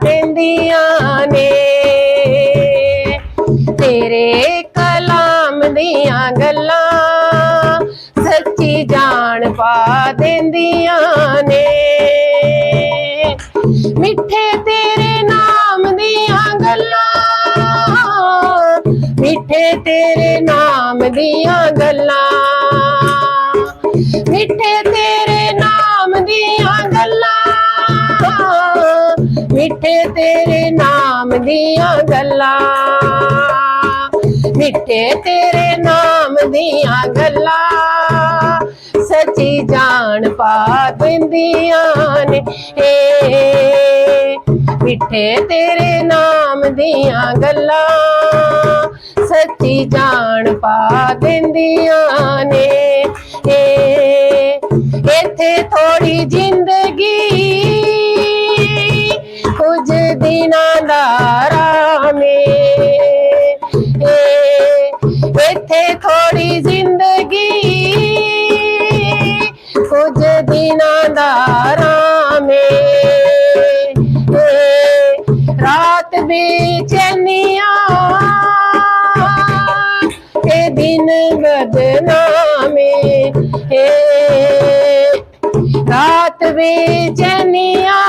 देंदियां ने। तेरे कलाम दियां गल्लां सच्ची जान पा देंदियां ने। मिठे तेरे नाम दियां गल्लां, मिठे तेरे नाम दियां गल्लां, मिठे तेरे नाम दियां गल्लां, मिठे तेरे नाम दियां गल्लां, मिठे तेरे नाम दियां गल्लां सच्ची जान पा देंदियां ने। मिठे तेरे नाम दियां गल्लां सच्ची जान पा देंदियां ने। इत्थे थोड़ी जिंदगी कुछ दिनां दा आराम ए। इत्थे थोड़ी जिंदगी कुछ दिनां दा आराम ए। रात बेचैनियां ते दिन बदनामे। रात बेचैनियां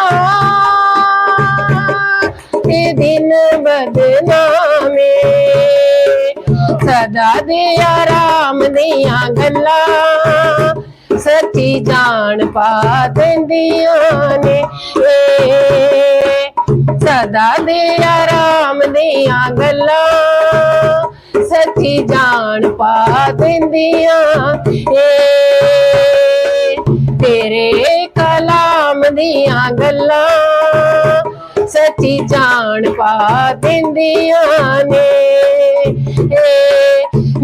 ते दिन बदनामे। सदा दे आराम दियां गल्लां सच्ची जान पा देंदियां ने। सदा दे आराम दियां गल्लां सच्ची जान पा देंदियां। तेरे कलाम दियां गल्लां सच्ची जान पा देंदियां ने।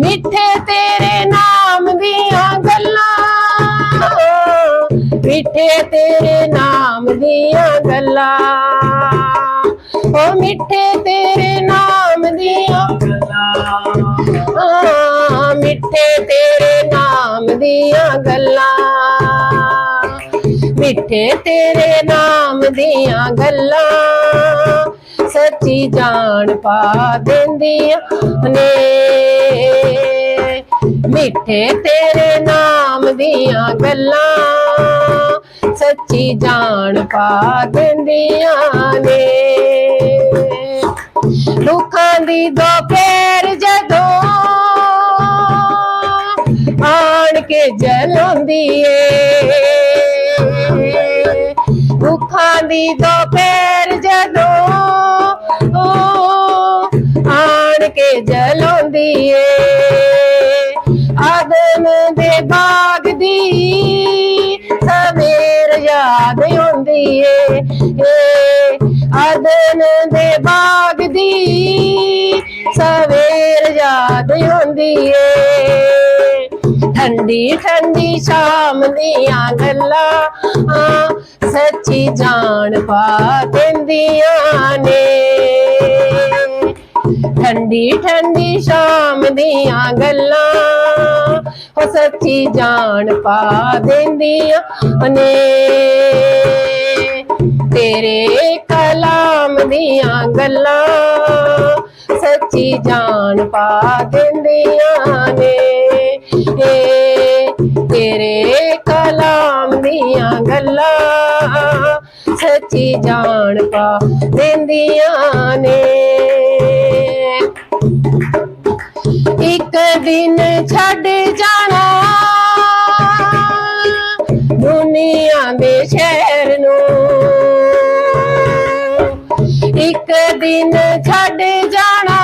मिठे तेरे नाम दियां गल्लां, मिठे तेरे नाम दियां गल्लां, ओ मिठे तेरे नाम दियां गल्लां, मिठे तेरे नाम दियां गल्लां, मिठे तेरे नाम दियां गल्लां सच्ची जान पा देंदियां ने। मिठे तेरे नाम दियां गल्लां सच्ची जान पा देंदियां ने। दुखां दी दोपहर जदों आन के जलांदी ए। दुखां दी दोपहर जदों आन के जलांदी ए। आदम दे बाग दी सवेर याद आंदी ए। आदम दे बाग दी सवेर याद आंदी ए। ठंडी ठंडी शाम दियां गल्लां सच्ची जान पा देंदियां ने। ठंडी ठंडी शाम दियां गल्लां हो सच्ची जान पा देंदियां ने। तेरे कलाम दियां गल्लां सच्ची जान पा देंदियां ने। तेरे कलाम दियां गल्लां सच्ची जान पा देंदियां ने। एक दिन छड़ जाना दुनिया दे शहर नू। एक दिन छड़ जाना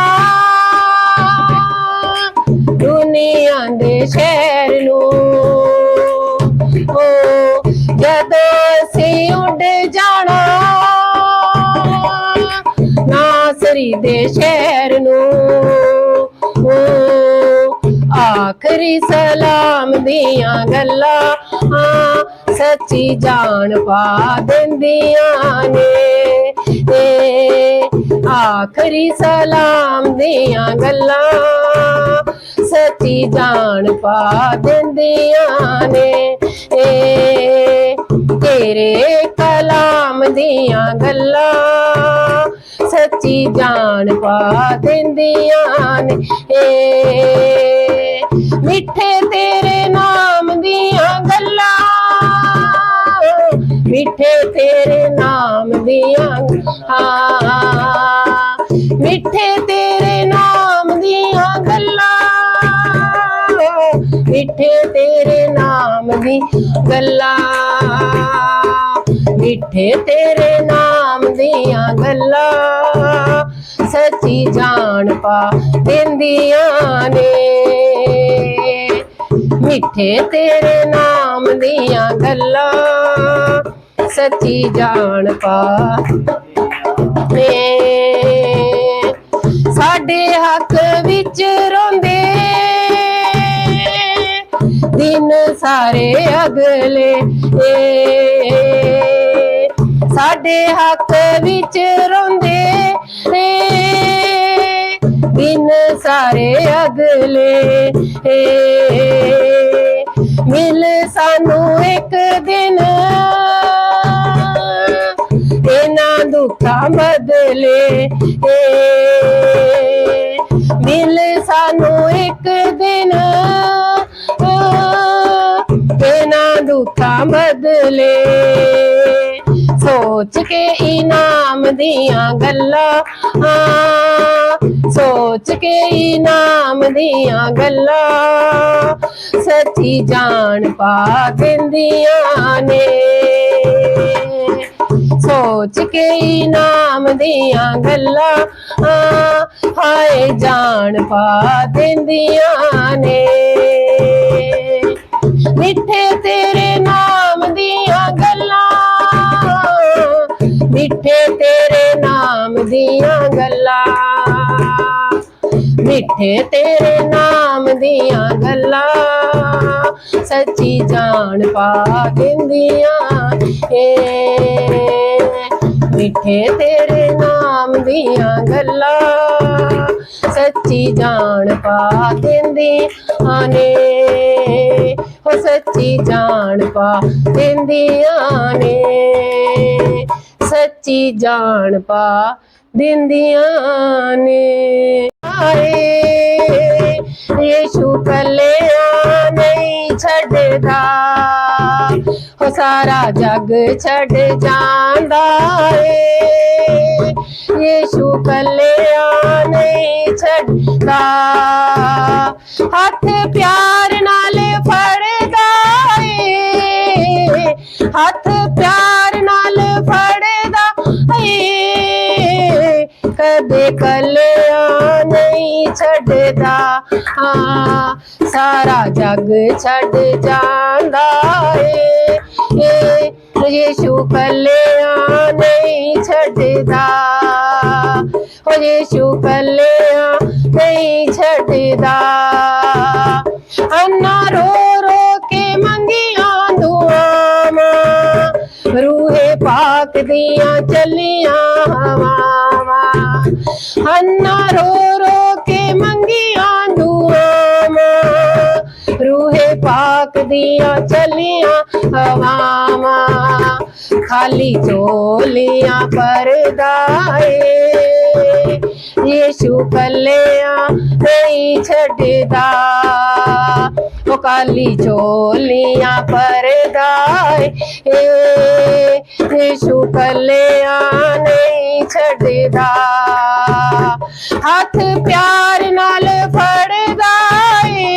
दुनिया दे शहर नू। जदों असीं उड़ जाना नासरी दे शहर नू। आखरी सलाम दियां गल्लां सच्ची जान पा देंदियां ने। आखरी सलाम दियां गल्लां सच्ची जान पा देंदियां ने। तेरे कलाम दियां गल्लां सच्ची जान पा देंदियां ने। मिठे तेरे नाम दियां गल्लां, मिठे तेरे नाम दियां, मिठे तेरे नाम दियां गल्लां, मिठे तेरे नाम दी गल्लां, मिठे तेरे नाम दियां गल्लां सच्ची जान पा देंदियां ने। मिठे तेरे नाम दियां गल्लां सच्ची जान पा ने। साडे हक विच रोंदे दिन सारे अगले, साडे हक विच रोंदे दिन सारे अगले। मिल सानू एक दिन इन्हां दुखां बदले, मिल सानू एक दिन इन्हां दुखां बदले। सोच के इनाम दियां गल्लां, सोच के इनाम दियां गल्लां सच्ची जान पा देंदियां ने। सोच के इनाम दियां गल्लां हाय जान पा देंदियां ने। मिठे तेरे नाम दियां गल्लां, मिठे तेरे नाम दियां गल्लां, मिठे तेरे नाम दियां गल्लां सच्ची जान पा देंदियां ने। मिठे तेरे नाम दियां गल्लां सच्ची जान पा देंदियां ने। हो सच्ची जान पा देंदियां ने, सच्ची जान पा देंदियां ने। यीशु कल्लेया नहीं छड्डदा, हो सारा जग छड्ड जांदा है। यीशु कल्लेया नहीं छड्डदा, हथ प्यार नाल फड़दा है, हथ प्यार नाल फड़दा है। कदे कल्लेया नहीं छड्डदा, सारा जग छड्ड जांदा है। यीशु कल्लेया नहीं छड्डदा, हो यीशु कल्लेया नहीं छड्डदा। अन्ना रो रो के मंगियां दुआवां, रूहे पाक दियां चलियां हवावां। अन्ना रो रो के मंगियां दुआवां, रूहे पाक दियां चलियां हवावां। खाली झोलियां भरदा है, यीशु कल्लेया नहीं छड्डदा। ओ खाली झोलियां भरदा है, यीशु कल्लेया नहीं छड्डदा। हथ प्यार नाल फड़दा है,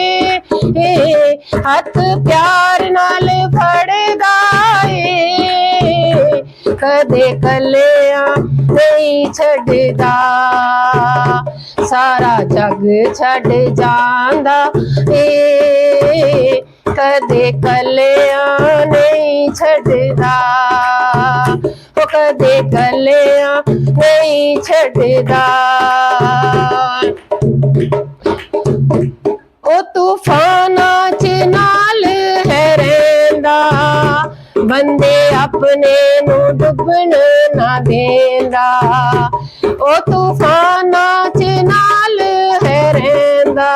हथ प्यार नाल फड़दा है। कदे कल्लेया नहीं छड्डदा, सारा जग छड्ड जांदा है। कदे कल्लेया नहीं छड्डदा, ओ कदे कल्लेया नहीं छड्डदा। ओ तूफानां च नाल है रहिंदा, बंदे अपने नू डुबन ना देंदा। ओ तूफानां च नाल है रहिंदा,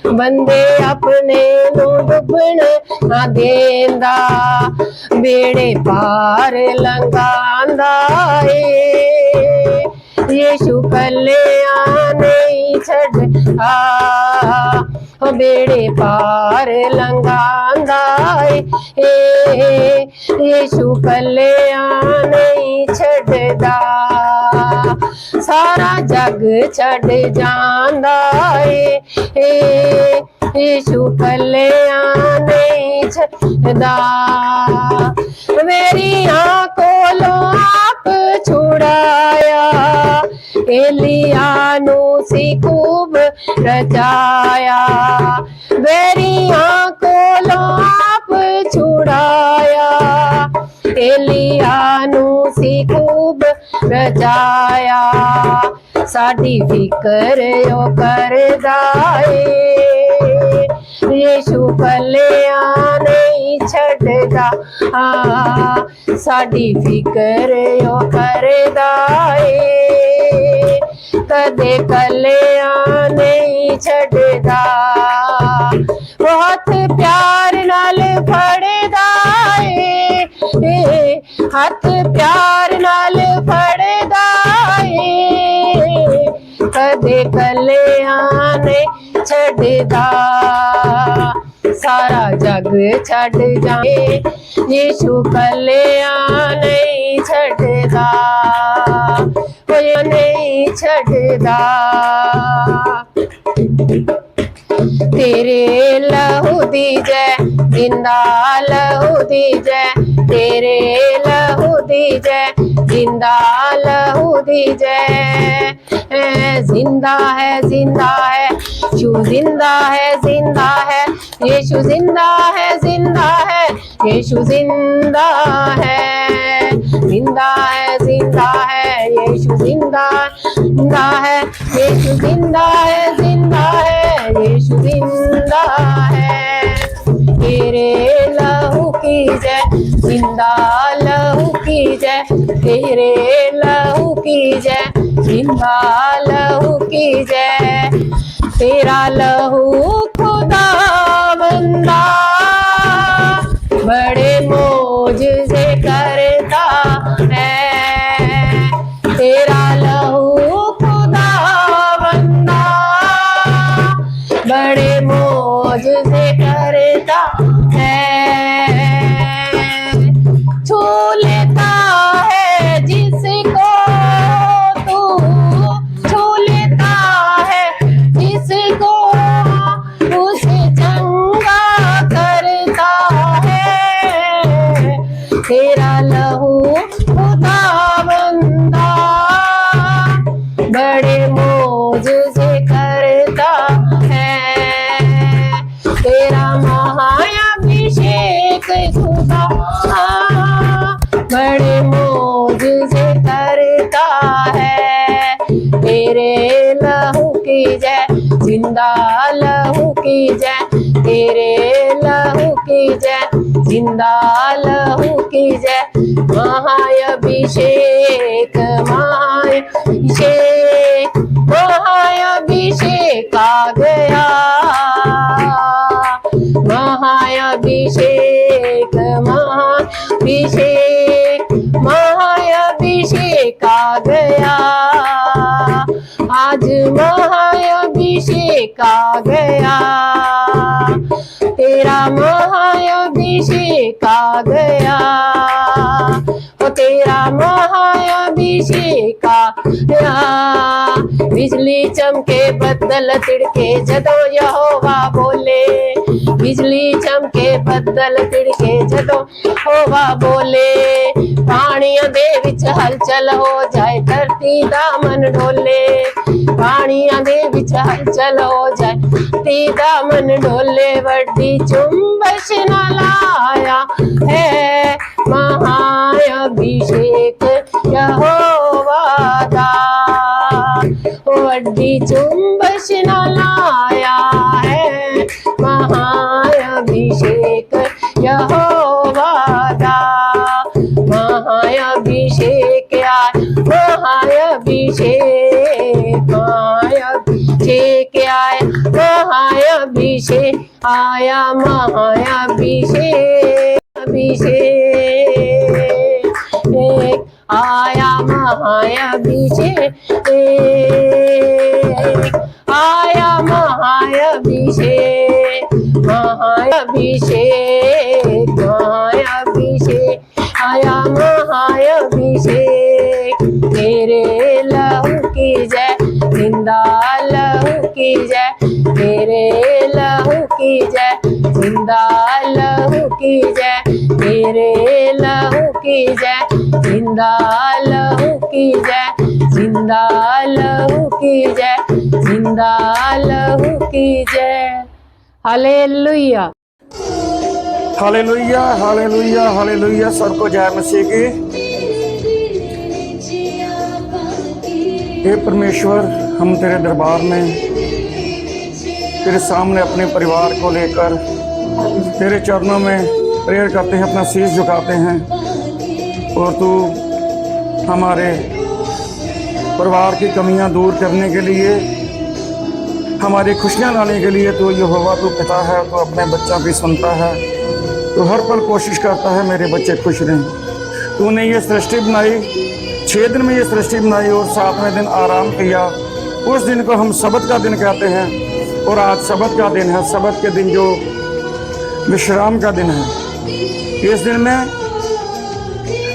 बंदे अपने नू डुबन ना देंदा। बेड़े पार लंघांदा है, नहीं छड़दा बेड़े पार लंघांदा यीशु कल्लिया नहीं छड़दा सारा जग छड़ जांदा यीशु कल्लिया नहीं छड़दा मेरियां कोलों आप छुड़ाया एलिया नू सी खूब रचाया मेरियां कोलों आप छुड़ाया एलिया नू सी खूब रचाया साडी फिकर यो करदा यीशु कल्लिया नहीं छड़दा साडी फिकर यो करदा कदे कल्लिया नहीं छड़दा बहुत प्यार नाल फड़दा हाथ प्यार नाल फड़दा कदे कल्लिया नहीं छड़दा सारा जग छड़ जाए यीशु कल्लिया नहीं छड़दा कोई नहीं छड़दा तेरे लहू दी जय जिंदा लहू दी जय तेरे लहू दी जय जिंदा लहू दी जय जिंदा है यीशु जिंदा है यीशु जिंदा है यीशु जिंदा है यीशु जिंदा है यीशु जिंदा है यीशु जिंदा है तेरे लहू की जय जिंदा लहू की जय तेरे लहू की जय जिंदा लहू की जय तेरा लहू खुदा बंदा बड़े मौजज़े करता है तेरा लहू खुदा बंदा बड़े मौजज़े करता है छू लेता है जिसको तू छू लेता है जिसको उसे चंगा करता है तेरा लहू खुदा बंदा बड़े मौजज़े करता है तेरा महाअभिषेक खुदा बड़े मौजज़े करता है तेरे लहू की जय जिंदा लहू की जय तेरे लहू की जय जिंदा लहू की जय महाअभिषेक महाअभिषेक आ गया महाअभिषेक महाअभिषेक आ गया आज महाअभिषेक आ गया तेरा महाअभिषेक आ गया तेरा महाअभिषेक आ गया बिजली चमके बदल तिड़के जदों यहोवा बोले बिजली चमके बदल तिड़के जदों यहोवा बोले पानियां दे विच हलचल हो जाए धरती दा मन डोले पानियां दे विच हलचल हो जाए धरती दा मन डोले वड्डी चुंबश नाल आया है महाअभिषेक यहोवा दा वड्डी चुंबश नाल आया है महाअभिषेक यहोवा दा महाअभिषेक आए महाअभिषेक आया महाअभिषेक आया महाअभिषेक आया महाअभिषेक, महाअभिषेक, महाअभिषेक, आया महाअभिषेक। तेरे लहू की जय, जिंदा लहू की जय, तेरे लहू की जय, जिंदा लहू की जय, तेरे लहू की जय, जिंदा लहू की जय, जिंदा लहू की जय, जिंदा लहू की जय। Hallelujah, hallelujah, hallelujah, hallelujah. सबको जय मसीह की। हे परमेश्वर, हम तेरे दरबार में तेरे सामने अपने परिवार को लेकर तेरे चरणों में प्रेयर करते हैं, अपना शीश झुकाते हैं। और तू हमारे परिवार की कमियां दूर करने के लिए, हमारी खुशियां लाने के लिए तू यहोवा तू पिता है। तो अपने बच्चों की सुनता है, तो हर पल कोशिश करता है मेरे बच्चे खुश रहें। तूने ये सृष्टि बनाई, 6 दिन में ये सृष्टि बनाई और 7वें दिन आराम किया। उस दिन को हम सबत का दिन कहते हैं। और आज सबत का दिन है, सबत के दिन जो विश्राम का दिन है। इस दिन में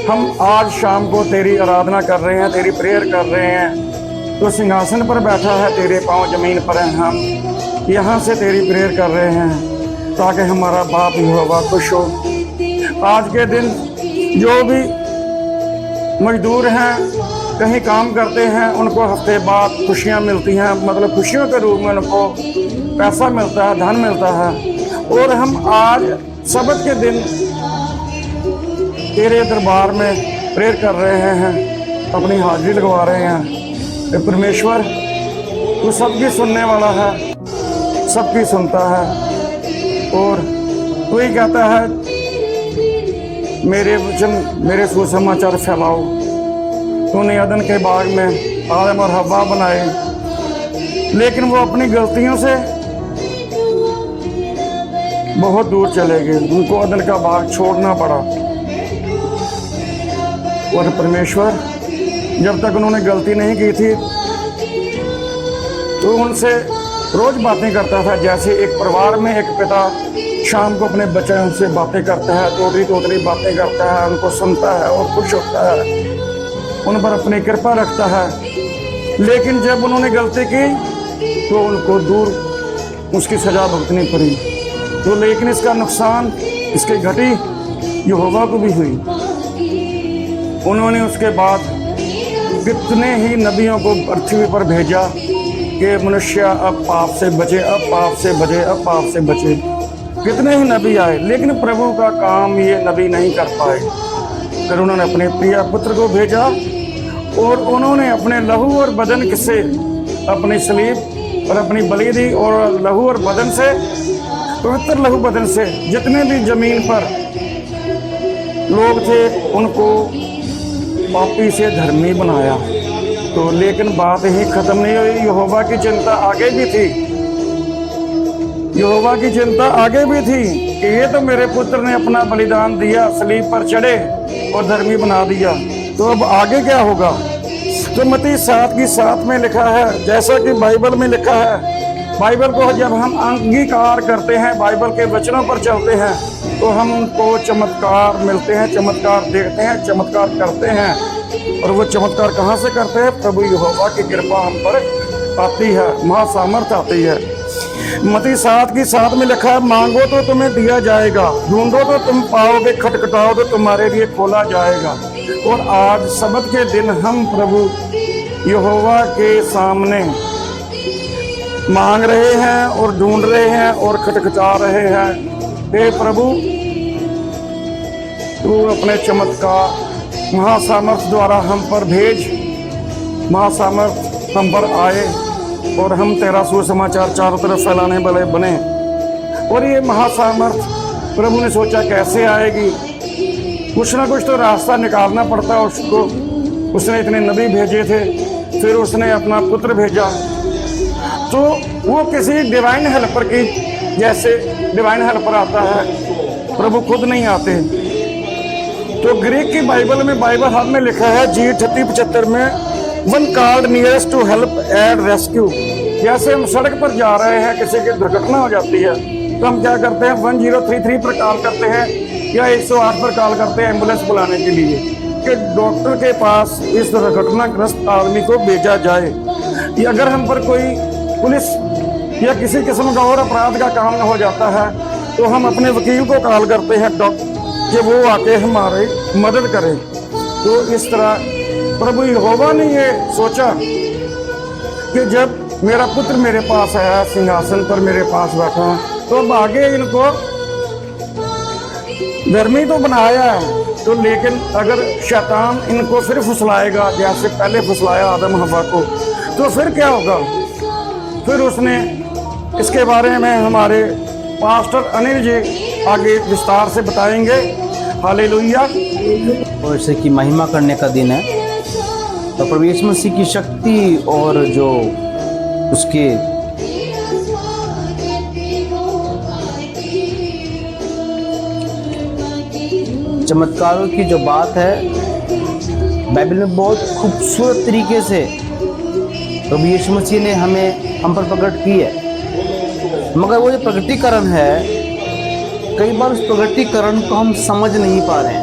हम आज शाम को तेरी आराधना कर रहे हैं, तेरी प्रेयर कर रहे हैं। तो सिंहासन पर बैठा है, तेरे पांव जमीन पर हैं, हम यहाँ से तेरी प्रेयर कर रहे हैं ताकि हमारा बाप यहोवा खुश हो। आज के दिन जो भी मजदूर हैं, कहीं काम करते हैं, उनको हफ्ते बाद खुशियाँ मिलती हैं, मतलब खुशियों के रूप में उनको पैसा मिलता है, धन मिलता है। और हम आज सबत के दिन तेरे दरबार में प्रेयर कर रहे हैं, अपनी हाजिरी लगवा रहे हैं। परमेश्वर, तू सबकी सुनने वाला है, सबकी सुनता है। और तू ही कहता है मेरे वचन, मेरे सुसमाचार फैलाओ। तूने अदन के बाग में आदम और हव्वा बनाए, लेकिन वो अपनी गलतियों से बहुत दूर चले गए, उनको अदन का बाग छोड़ना पड़ा। और परमेश्वर, जब तक उन्होंने गलती नहीं की थी तो उनसे रोज बातें करता था, जैसे एक परिवार में एक पिता शाम को अपने बच्चों से बातें करता है, तोतरी तोतरी बातें करता है, उनको सुनता है और खुश होता है, उन पर अपनी कृपा रखता है। लेकिन जब उन्होंने गलती की तो उनको दूर उसकी सजा भुगतनी पड़ी। तो लेकिन इसका नुकसान, इसकी घटी यहोवा को भी हुई। उन्होंने उसके बाद कितने ही नबियों को पृथ्वी पर भेजा कि मनुष्य अब पाप से बचे, अब पाप से बचे, अब पाप से बचे। कितने ही नबी आए, लेकिन प्रभु का काम ये नबी नहीं कर पाए। फिर उन्होंने अपने प्रिय पुत्र को भेजा और उन्होंने अपने लहू और बदन से, अपनी सलीब और अपनी बलि दी। और लहू और बदन से, पवित्र लहू बदन से जितने भी जमीन पर लोग थे उनको पापी से धर्मी बनाया। तो लेकिन बात ही खत्म नहीं हुई, यहोवा की चिंता आगे भी थी। यहोवा की चिंता आगे भी थी कि ये तो मेरे पुत्र ने अपना बलिदान दिया, सलीब पर चढ़े और धर्मी बना दिया, तो अब आगे क्या होगा। तो मत्ती 7:7 में लिखा है, जैसा कि बाइबल में लिखा है। बाइबल को जब हम अंगीकार करते हैं, बाइबल के वचनों पर चलते हैं, तो हमको चमत्कार मिलते हैं, चमत्कार देखते हैं, चमत्कार करते हैं। और वो चमत्कार कहाँ से करते हैं? प्रभु यहोवा की कृपा हम पर आती है, महासामर्थ आती है। मत्ती 7:7 में लिखा है, मांगो तो तुम्हें दिया जाएगा, ढूंढो तो तुम पाओगे, खटखटाओ तो तुम्हारे लिए खोला जाएगा। और आज सबत के दिन हम प्रभु यहोवा के सामने मांग रहे हैं और ढूंढ रहे हैं और खटखटा रहे हैं। हे प्रभु, तू अपने चमत्कार महासामर्थ द्वारा हम पर भेज, महासामर्थ हम पर आए और हम तेरा सुसमाचार चारों तरफ फैलाने वाले बने। और ये महासामर्थ प्रभु ने सोचा कैसे आएगी, कुछ ना कुछ तो रास्ता निकालना पड़ता है उसको। उसने इतने नबी भेजे थे, फिर उसने अपना पुत्र भेजा। तो वो किसी डिवाइन हेल्पर की, जैसे डिवाइन हेल्पर आता है, प्रभु खुद नहीं आते। तो ग्रीक की बाइबल में, बाइबल हाथ में लिखा है G 3875 में, one called nearest to help and rescue. जैसे हम सड़क पर जा रहे हैं, किसी की दुर्घटना हो जाती है तो हम क्या करते हैं, 1033 पर कॉल करते हैं या 108 पर कॉल करते हैं एम्बुलेंस बुलाने के लिए कि डॉक्टर के पास इस दुर्घटनाग्रस्त आदमी को भेजा जाए। या अगर हम पर कोई पुलिस या किसी किस्म का और अपराध का काम हो जाता है तो हम अपने वकील को कॉल करते हैं कि वो आके हमारी मदद करे। तो इस तरह प्रभु यहोवा ने ये सोचा कि जब मेरा पुत्र मेरे पास आया, सिंहासन पर मेरे पास बैठा, तो अब आगे इनको धर्मी तो बनाया है, तो लेकिन अगर शैतान इनको फिर फुसलाएगा जैसे पहले फुसलाया आदम हवा को, तो फिर क्या होगा। फिर उसने इसके बारे में हमारे पास्टर अनिल जी आगे विस्तार से बताएंगे। हालेलुया। और इसे की महिमा करने का दिन है, तो प्रभु यीशु मसीह की शक्ति और जो उसके चमत्कारों की जो बात है बाइबल में बहुत खूबसूरत तरीके से प्रभु यीशु मसीह ने हम पर प्रकट की है। मगर वो जो प्रकटीकरण है, कई बार उस प्रकटीकरण को हम समझ नहीं पा रहे हैं,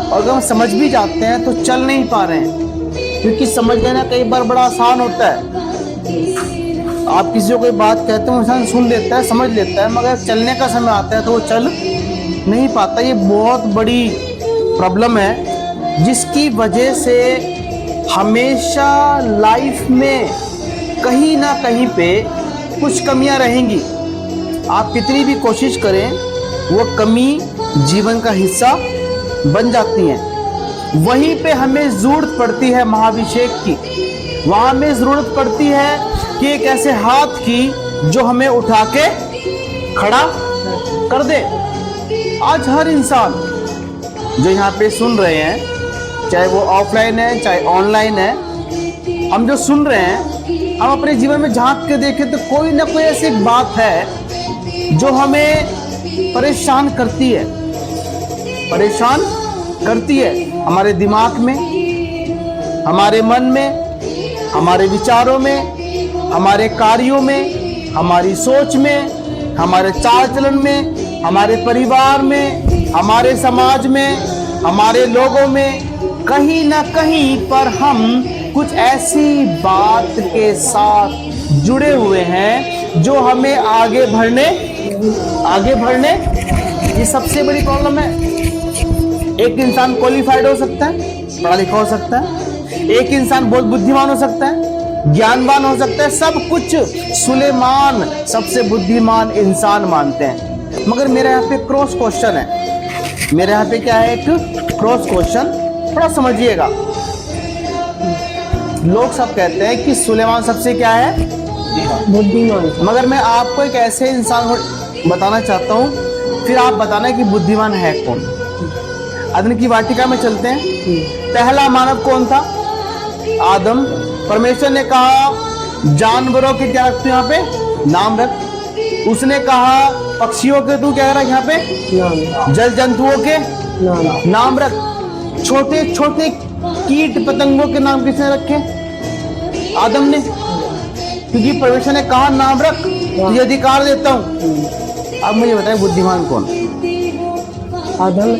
और अगर हम समझ भी जाते हैं तो चल नहीं पा रहे हैं, क्योंकि समझ लेना कई बार बड़ा आसान होता है। आप किसी को कोई बात कहते हो, इंसान सुन लेता है, समझ लेता है, मगर चलने का समय आता है तो वो चल नहीं पाता। ये बहुत बड़ी प्रॉब्लम है जिसकी वजह से हमेशा लाइफ में कहीं ना कहीं पे कुछ कमियां रहेंगी। आप कितनी भी कोशिश करें, वो कमी जीवन का हिस्सा बन जाती हैं। वहीं पे हमें ज़रूरत पड़ती है महाभिषेक की, वहाँ हमें ज़रूरत पड़ती है कि एक ऐसे हाथ की जो हमें उठा के खड़ा कर दे। आज हर इंसान जो यहाँ पे सुन रहे हैं, चाहे वो ऑफलाइन है चाहे ऑनलाइन है, हम जो सुन रहे हैं, हम अपने जीवन में झांक के देखें तो कोई ना कोई ऐसी एक बात है जो हमें परेशान करती है, हमारे दिमाग में, हमारे मन में, हमारे विचारों में, हमारे कार्यों में, हमारी सोच में, हमारे चाल चलन में, हमारे परिवार में, हमारे समाज में, हमारे लोगों में। कहीं ना कहीं पर हम कुछ ऐसी बात के साथ जुड़े हुए हैं जो हमें आगे बढ़ने ये सबसे बड़ी प्रॉब्लम है। एक इंसान क्वालिफाइड हो सकता है, पढ़ा लिखा हो सकता है, एक इंसान बहुत बुद्धिमान हो सकता है, ज्ञानवान हो सकता है, सब कुछ सुलेमान सबसे बुद्धिमान इंसान मानते हैं। मगर मेरे यहाँ पे क्रॉस क्वेश्चन है, मेरे यहाँ पे क्या है, एक क्रॉस क्वेश्चन, थोड़ा समझिएगा। लोग सब कहते हैं कि सुलेमान सबसे क्या है, बुद्धिमान, मगर मैं आपको एक ऐसे इंसान को बताना चाहता हूँ, फिर आप बताना कि बुद्धिमान है कौन। अदन की वाटिका में चलते हैं। पहला मानव कौन था, आदम। परमेश्वर ने कहा जानवरों के क्या रखते यहाँ पे, नाम रख। उसने कहा पक्षियों के तू क्या रख यहाँ पे, जल जंतुओं के नाम रख। छोटे छोटे कीट पतंगों के नाम किसने रखे, आदम ने, क्योंकि परमेश्वर ने कहा नाम रख, तुझे अधिकार देता हूँ। अब मुझे बताएं बुद्धिमान कौन, आदम।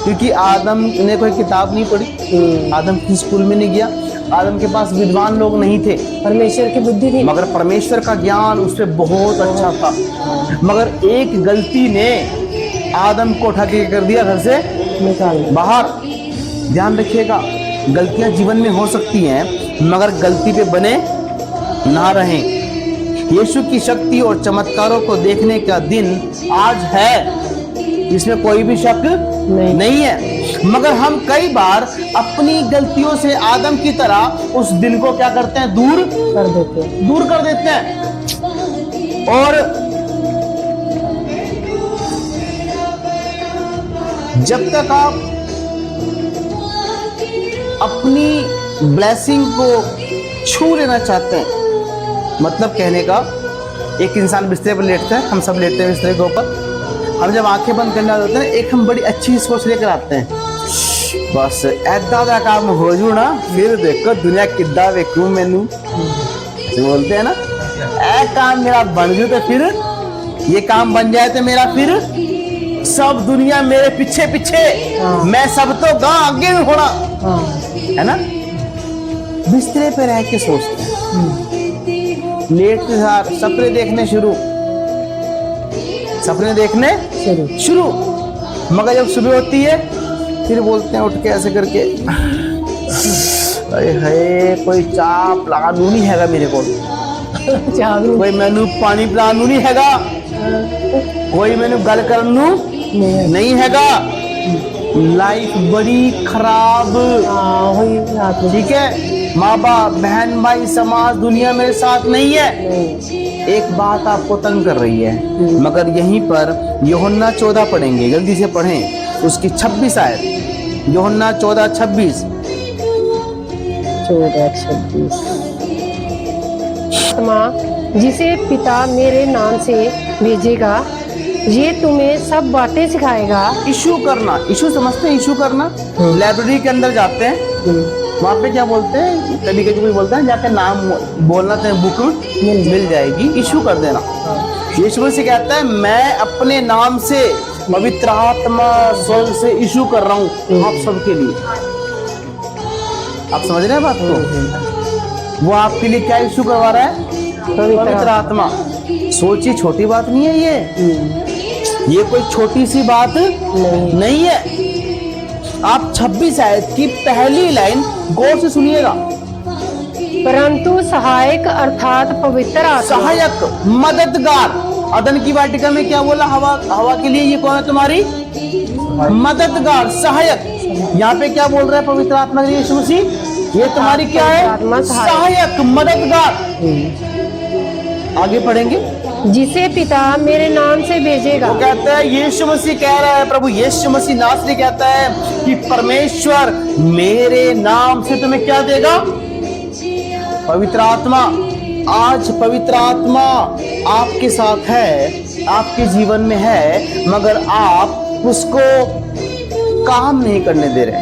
क्योंकि आदम ने कोई किताब नहीं पढ़ी, आदम की स्कूल में नहीं गया, आदम के पास विद्वान लोग नहीं थे, परमेश्वर की बुद्धि थी, मगर परमेश्वर का ज्ञान उस पर बहुत अच्छा था। मगर एक गलती ने आदम को उठा के कर दिया, घर से निकाल बाहर। ध्यान रखिएगा, गलतियां जीवन में हो सकती हैं, मगर गलती पे बने ना रहें। यीशु की शक्ति और चमत्कारों को देखने का दिन आज है, इसमें कोई भी शक नहीं है। मगर हम कई बार अपनी गलतियों से आदम की तरह उस दिन को क्या करते हैं, दूर कर देते हैं। और जब तक आप अपनी ब्लेसिंग को छू लेना चाहते हैं, मतलब कहने का, एक इंसान बिस्तर पर लेटता है, हम सब लेटते हैं बिस्तर के ऊपर, हम जब आंखें बंद करने होते हैं, एक हम बड़ी अच्छी सोच लेकर आते हैं, बस ऐदा दा काम हो जू ना फिर देखो दुनिया किद्दां वेखू मैनू बोलते हैं ना ऐ काम मेरा बन जू तो फिर ये काम बन जाए तो मेरा फिर सब दुनिया मेरे पीछे पीछे मैं सब तो गा आगे भी होना है ना। बिस्तरे पे रह के सोचते हैं लेट के साथ सपने देखने शुरू मगर जब सुबह होती है फिर बोलते हैं उठ के ऐसे करके अरे है कोई चाह पिलानू नहीं हैगा मेरे को, कोई मैनू पानी पिलानू नहीं हैगा, कोई मैनू गल करनू नहीं हैगा। लाइफ बड़ी खराब, ठीक है। माँ बाप बहन भाई समाज दुनिया मेरे साथ नहीं है। एक बात आपको तंग कर रही है मगर यहीं पर यूहन्ना 14 पढ़ेंगे, जल्दी से पढ़ें उसकी 26 आयत। यूहन्ना 14:26 आत्मा जिसे पिता मेरे नाम से भेजेगा ये तुम्हें सब बातें सिखाएगा। इशू करना, इशू समझते हैं? इशू करना, लाइब्रेरी के अंदर जाते हैं वहाँ पे क्या बोलते हैं, कभी कभी कोई बोलता है जाके नाम बोलना तो बुक मिल जाएगी, इशू कर देना। यीशु मसीह कहता है मैं अपने नाम से पवित्र आत्मा स्वर्ग से इशू कर रहा हूँ आप सबके लिए। आप समझ रहे हैं बात को? वो आपके लिए क्या इशू करवा रहा है? पवित्र आत्मा। सोचिए छोटी बात नहीं है ये कोई छोटी सी बात नहीं है। आप 26 आयत की पहली लाइन गौर से सुनिएगा। परंतु सहायक अर्थात पवित्र आत्मा, सहायक, मददगार। अदन की वाटिका में क्या बोला? हवा के लिए ये कौन है तुम्हारी? मददगार, सहायक। यहाँ पे क्या बोल रहा है पवित्र आत्मा के लिए यीशु मसीह? ये तुम्हारी क्या है? सहायक, मददगार। आगे पढ़ेंगे। जिसे पिता मेरे नाम से भेजेगा। वो कहता है यीशु मसीह कह रहा है, प्रभु यीशु मसीह नासरी कहता है कि परमेश्वर मेरे नाम से तुम्हें क्या देगा? पवित्र आत्मा। आज पवित्र आत्मा आपके साथ है, आपके जीवन में है, मगर आप उसको काम नहीं करने दे रहे,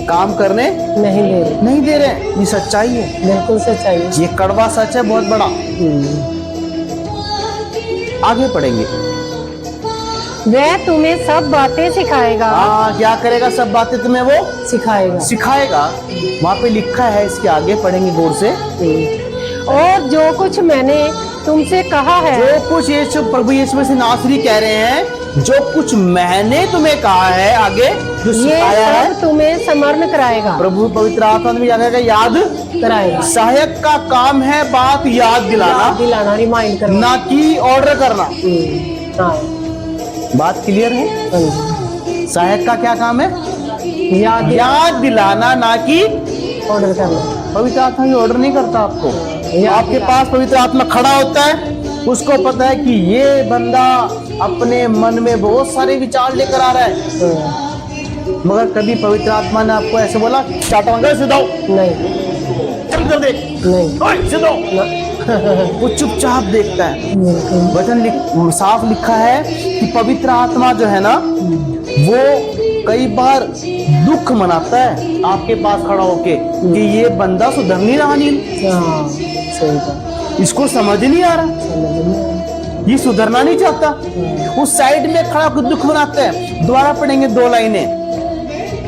काम करने नहीं दे रहे। ये सच्चाई है, बिल्कुल सच्चाई है। ये कड़वा सच है, बहुत बड़ा। आगे पढ़ेंगे। वह तुम्हें सब बातें सिखाएगा। क्या करेगा? सब बातें तुम्हें वो सिखाएगा। वहाँ पे लिखा है, इसके आगे पढ़ेंगे गौर से। और जो कुछ मैंने तुमसे कहा है, जो कुछ प्रभु यीशु मसीह नासरी कह रहे हैं, जो कुछ मैंने तुम्हें कहा है, आगे जो सिखाया है तुम्हें स्मरण कराएगा। प्रभु पवित्र आत्मा में जाकर याद कराएगा। सहायक का काम है बात याद दिलाना, रिमाइंड करना, ना कि ऑर्डर करना। बात क्लियर है? सहायक का क्या काम है? याद दिलाना, ना कि ऑर्डर करना। पवित्र आत्मा ये ऑर्डर नहीं करता आपको। आपके पास पवित्र आत्मा खड़ा होता है, उसको पता है कि ये बंदा अपने मन में बहुत सारे विचार लेकर आ रहा है, मगर कभी पवित्र आत्मा ने आपको ऐसे बोला चाटा मंगल से दो नहीं, चल कर दे नहीं से दो। वो चुपचाप देखता है। वचन साफ लिखा है कि पवित्र आत्मा जो है ना वो कई बार दुख मनाता है आपके पास खड़ा होके कि ये बंदा सुधर नहीं रहा, इसको समझ नहीं आ रहा, ये सुधरना नहीं चाहता। उस साइड में खड़ा होकर दुख मनाता है। दोबारा पढ़ेंगे 2 लाइनें,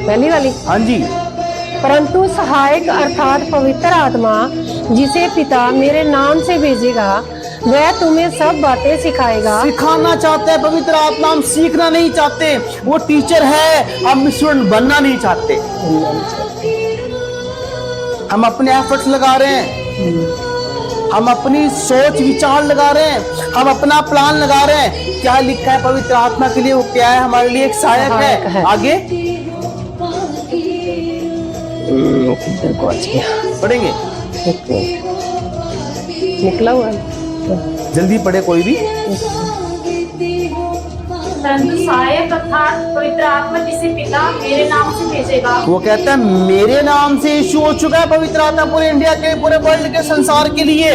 पहली वाली। हाँ जी। परंतु सहायक अर्थात पवित्र आत्मा जिसे पिता मेरे नाम से भेजेगा वह तुम्हें सब बातें सिखाएगा। सिखाना चाहते हैं पवित्र आत्मा, हम सीखना नहीं चाहते। वो टीचर है, हम स्टूडेंट बनना नहीं चाहते। हम अपने एफर्ट्स लगा रहे हैं, हम अपनी सोच विचार लगा रहे हैं, हम अपना प्लान लगा रहे हैं। क्या लिखा है पवित्र आत्मा के लिए? वो क्या है? हमारे लिए एक सहायक है। आगे पढ़ेंगे, निकला हुआ जल्दी पढ़े कोई भी। सहायक अर्थात पवित्र आत्मा जिसे पिता मेरे नाम से भेजेगा। वो कहता है मेरे नाम से इशू हो चुका है पवित्र आत्मा पूरे इंडिया के, पूरे वर्ल्ड के, संसार के लिए।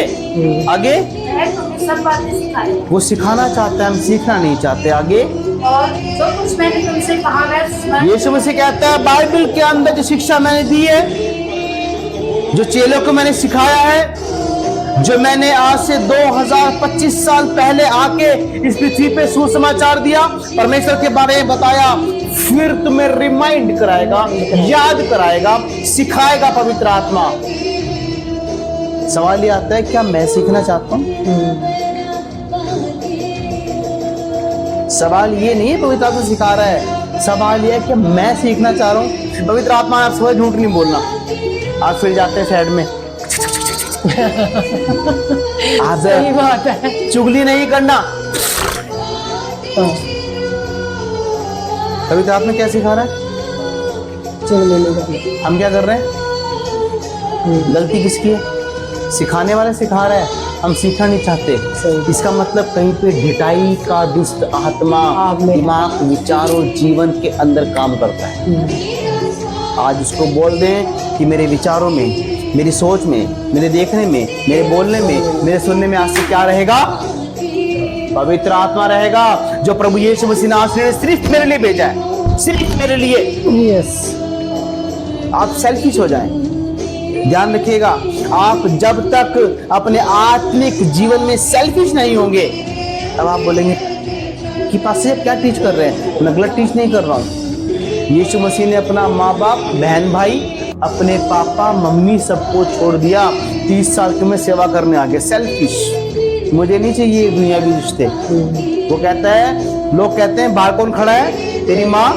आगे वह तुम्हें सब बातें सिखाएगा। वो सिखाना चाहता है, हम सीखना नहीं चाहते। आगे और जो कुछ मैंने तुमसे कहा वह स्मरण यीशु मसीह कहता है बाइबल के अंदर जो शिक्षा मैंने दी है, जो चेलों को मैंने सिखाया है, जो मैंने आज से 2025 साल पहले आके इस पृथ्वी पे सुसमाचार दिया, परमेश्वर के बारे में बताया, फिर तुम्हें रिमाइंड कराएगा, याद कराएगा, सिखाएगा पवित्र आत्मा। सवाल ये आता है क्या मैं सीखना चाहता हूं? सवाल ये नहीं है पवित्र आत्मा सिखा रहा है, सवाल ये है कि मैं सीखना चाह रहा हूं। पवित्र आत्मा आप सुबह झूठ नहीं बोलना, आप फिर जाते हैं साइड में आप सही बात है। चुगली नहीं करना। पवित्र आत्मा क्या सिखा रहा है? चुगली नहीं करनी। हम क्या कर रहे हैं? गलती किसकी है? सिखाने वाला सिखा रहा है, हम सीखना नहीं चाहते। सही। इसका मतलब कहीं पे ढिठाई का दुष्ट आत्मा आप में दिमाग, विचारों, जीवन के अंदर काम करता है। आज उसको बोल दें कि मेरे विचारों में, मेरी सोच में, मेरे देखने में, मेरे बोलने में, मेरे सुनने में आज से क्या रहेगा? पवित्र आत्मा रहेगा, जो प्रभु यीशु मसीह ने सिर्फ मेरे लिए भेजा है, सिर्फ मेरे लिए। यस। आप सेल्फिश हो जाएं। ध्यान रखिएगा, आप जब तक अपने आत्मिक जीवन में सेल्फिश नहीं होंगे, तब आप बोलेंगे कि पास्टर क्या टीच कर रहे हैं? मैं गलत टीच नहीं कर रहा हूँ। यीशु मसीह ने अपना माँ बाप, बहन भाई, अपने पापा मम्मी सबको छोड़ दिया, 30 साल की में सेवा करने आ गए। सेल्फिश, मुझे नहीं चाहिए दुनियावी रिश्ते। वो कहता है, लोग कहते हैं बाहर कौन खड़ा है? तेरी माँ,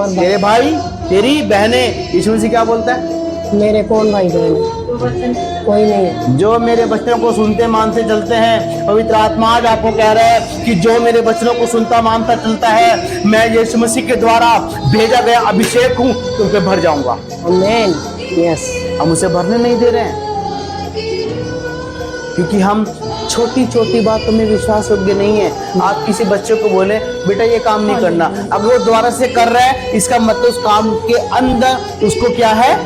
तेरे भाई, तेरी बहनें। यीशु मसीह क्या बोलता है? मेरे कौन भाई बहन है? कोई नहीं है। जो मेरे वचनों को सुनते मानते चलते हैं। पवित्र आत्मा आज आपको कह रहा है कि जो मेरे वचनों को सुनता मानता चलता है, मैं यीशु मसीह के द्वारा भेजा गया अभिषेक हूँ, तुम पे भर जाऊंगा। आमीन। यस। हम उसे भरने नहीं दे रहे हैं, क्योंकि हम छोटी छोटी बातों में विश्वास योग्य नहीं है। आप किसी बच्चे को बोले बेटा ये काम नहीं करना, अगर वो दोबारा से कर रहा है, इसका मतलब उस काम के अंदर उसको क्या है?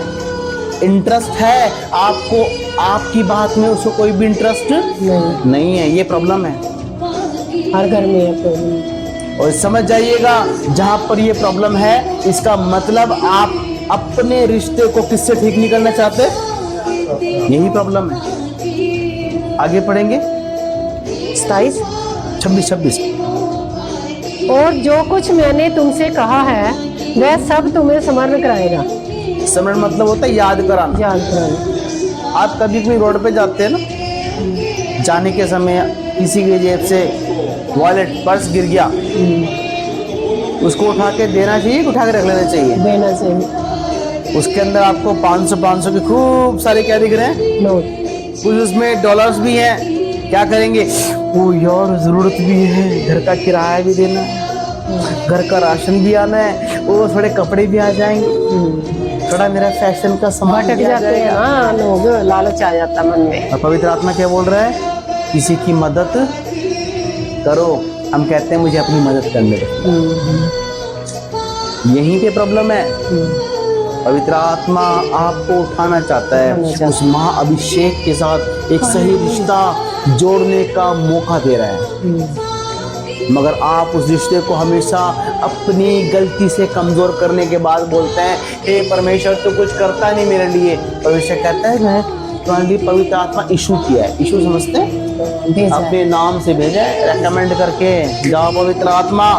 इंटरेस्ट है। आपको आपकी बात में उसको कोई भी इंटरेस्ट नहीं है। ये प्रॉब्लम है, हर घर में है प्रॉब्लम। और समझ जाइएगा, जहां पर ये प्रॉब्लम है, इसका मतलब आप अपने रिश्ते को किससे ठीक नहीं करना चाहते, यही प्रॉब्लम है। आगे पढ़ेंगे 27, 26। और जो कुछ मैंने तुमसे कहा है वह सब तुम्हें स्मरण कराएगा। स्मरण मतलब होता है याद कराना। याद कराना। आप कभी कोई रोड पे जाते हैं ना, जाने के समय किसी की जेब से वॉलेट, पर्स गिर गया, उसको उठा के देना चाहिए, उठा के रख लेना चाहिए? देना चाहिए। उसके अंदर आपको 500 के खूब सारे क्या दिख रहे हैं? नोट। कुछ उसमें डॉलर्स भी हैं। क्या करेंगे? वो यार जरूरत भी है, घर का किराया भी देना है, घर का राशन भी आना है, वो थोड़े कपड़े भी आ जाएंगे, थोड़ा मेरा फैशन का सामान भटक भी आ जाते हैं जाएगा। ना लोग, लालच आ जाता मन में। और पवित्र आत्मा क्या बोल रहा है? किसी की मदद करो। हम कहते हैं मुझे अपनी मदद करने दो। यहीं पे प्रॉब्लम है। पवित्र आत्मा आपको उठाना चाहता है, उस महाअभिषेक के साथ एक सही रिश्ता जोड़ने का मौका दे रहा है, मगर आप उस रिश्ते को हमेशा अपनी गलती से कमजोर करने के बाद बोलते हैं हे परमेश्वर तू कुछ करता नहीं मेरे लिए। परमेश्वर कहता है मैं तुम्हारे लिए पवित्र आत्मा इशू किया है। इशू समझते हैं? अपने नाम से भेजा है, रेकमेंड करके जाओ पवित्र आत्मा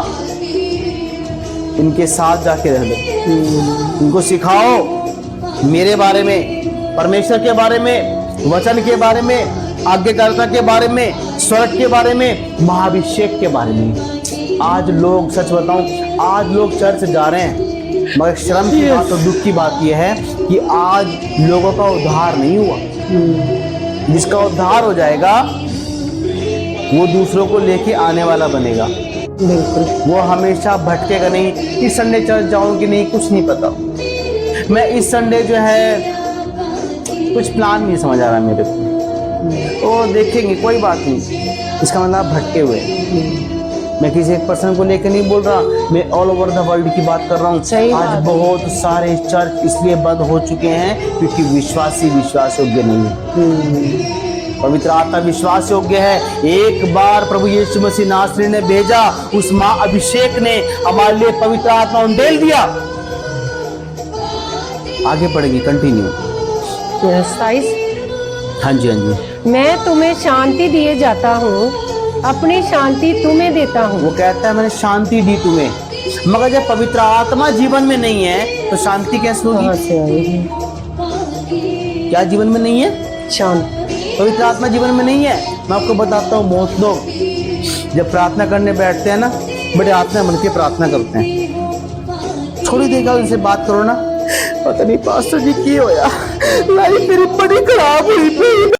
इनके साथ जाके रह लो, इनको सिखाओ मेरे बारे में, परमेश्वर के बारे में, वचन के बारे में, आज्ञाकारिता के बारे में, स्वर्ग के बारे में, महाअभिषेक के बारे में। आज लोग, सच बताऊं, आज लोग चर्च जा रहे हैं, मगर शर्म की बात और दुख की बात यह है कि आज लोगों का उद्धार नहीं हुआ। जिसका उद्धार हो जाएगा वो दूसरों को लेके आने वाला बनेगा। बिल्कुल। वो हमेशा भटकेगा नहीं, इस संडे चर्च जाऊं कि नहीं कुछ नहीं पता, मैं इस संडे जो है कुछ प्लान नहीं समझ आ रहा मेरे को, तो देखेंगे कोई बात नहीं। इसका मतलब आप भटके हुए। मैं किसी एक पर्सन को लेकर नहीं बोल रहा, मैं ऑल ओवर द वर्ल्ड की बात कर रहा हूँ। आज बहुत सारे चर्च इसलिए बंद हो चुके हैं क्योंकि विश्वासी विश्वास योग्य नहीं है। पवित्र आत्मा विश्वास योग्य है। एक बार प्रभु यीशु मसीह नासरी ने भेजा, उस माँ अभिषेक ने हमारे लिए पवित्र आत्मा उंडेल दिया। आगे पढ़ेगी, कंटिन्यू। 27। हाँ जी, हाँ जी। मैं तुम्हें शांति दिए जाता हूँ, अपनी शांति तुम्हें देता हूँ। वो कहता है मैंने शांति दी तुम्हें, मगर जब पवित्र आत्मा जीवन में नहीं है तो शांति कैसे कहाँ होगी? से आएगी क्या जीवन में नहीं है? शांति? पवित्र आत्मा जीवन में नहीं है। मैं आपको बताता हूँ, बहुत लोग जब प्रार्थना करने बैठते हैं ना, बड़े आत्मा मन के प्रार्थना करते हैं। थोड़ी देर बाद उनसे बात करो ना, पता नहीं पास्टर जी की होया, लाइफ मेरी बड़ी खराब हुई।